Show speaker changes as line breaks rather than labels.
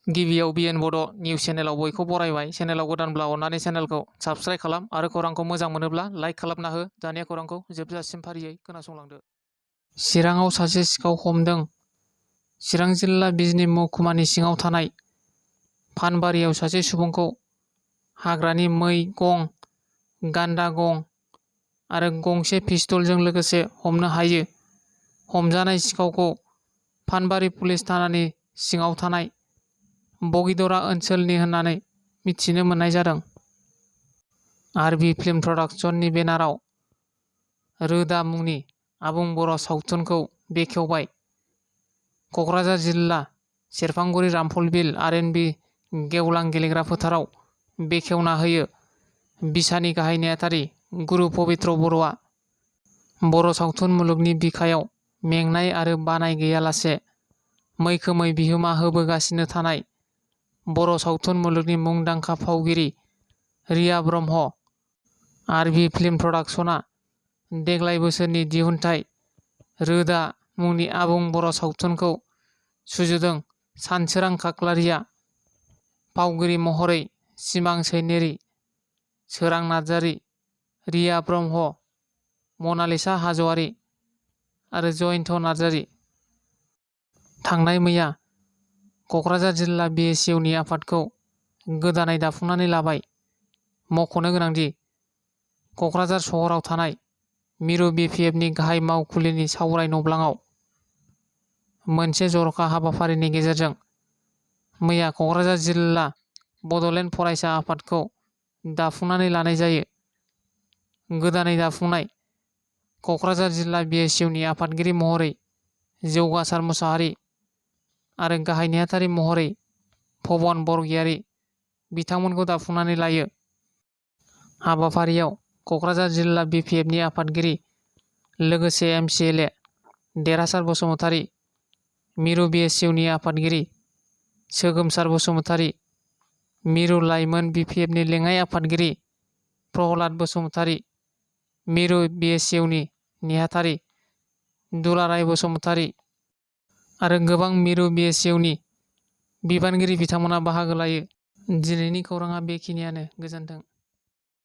गिबियाव बिएन बड' निउस चेनेलाव बयखौ बरायबाय। चेनेलाव गोदानब्ला अननानै चेनेलखौ साबस्क्राइब खालाम आरो खौरांखौ मोजां मोनोब्ला लाइक खालामना हो। दानिया खौरांखौ जोबजासिम फारियै खोनासंलांदो। चिराङाव सासे सिखाव हमदों। चिरां जिल्ला बिजनी महकुमानि सिङाव थानाय फानबारियाव सासे सुबुंखौ हाग्रानि मै गं, गान्दा गं आरो गंसे पिस्तलजों लोगोसे हमनो हायो। हमजानाय सिखावखौ फानबारि पुलिस थानानि सिङाव थानाय बगिदरा ओनसोलनि होननानै मिथिनो मोननाय जादों। आरबि फिल्म प्रडाक्शननि बेनाराव रोदा मुंनि आबुं बर' सावथुनखौ बेखेवबाय। क'क्राझार जिल्ला सेरफांगुरि रामफलबिल आरएनबि गेवलां गेलेग्रा फोथाराव बेखेवना होयो। बिसानि गाहाय नेहाथारि गुरु पबित्र बर'आ बर' सावथुन मुलुगनि बिखायाव मेंनाय आरो बानाय गैयालासे मैखोमै बिहोमा होबोगासिनो थानाय बर' सावथुन मुलुगनि मुंदांखा फावगिरि रिया ब्रह्म। आरबि फिल्म प्रडाक्शना देग्लाय बोसोरनि दिहुनथाइ रोदा मुंनि आबुं बर' सावथुनखौ सुजुदों। सानसोरां खाख्लारिया फावगिरि महरै सिमां सैनारि, सोरां नार्जारि, रिया ब्रह्म, मनालिसा हाज'वारि आरो जयन्त नार्जारि। थांनाय मैया क'क्राझार जिल्ला बिएसइउनि आफादखौ गोदानै दाफुंनानै लाबाय। मख'नो गोनांदि क'क्राझार सहराव थानाय मिरु बिपिएफनि गाहाय मावखुलिनि सावराय नब्लाङाव मोनसे जर'खा हाबाफारिनि गेजेरजों मैया क'क्राझार जिल्ला बड'लेण्ड फरायसा आफादखौ दाफुंनानै लानाय जायो। गोदानै दाफुंनाय क'क्राझार जिल्ला बिएसइउनि आफादगिरि महरै जौगासार मुसाहारि आरो गाहाय नेहाथारि महरै भबन बरगयारि बिथांमोनखौ दाफुंनानै लायो। हाबाफारियाव क'क्राझार जिल्ला बिपिएफनि आफादगिरि लोगोसे एमसिएलए देरहासार बसुमतारि, मिरु बिएसइउनि आफादगिरि सोगोमसार बसुमतारि, मिरु लाइमोन बिपिएफनि लेङाइ आफादगिरि प्रहलाद बसुमतारि, मिरु बिएसइउनि नेहाथारि दुलाराय बसुमतारि आरो गोबां मिरु बिएसइउनि बिबानगिरि बिथांमोना बाहागो लायो। दिनैनि खौराङा बेखिनियानो। गोजोन्थों।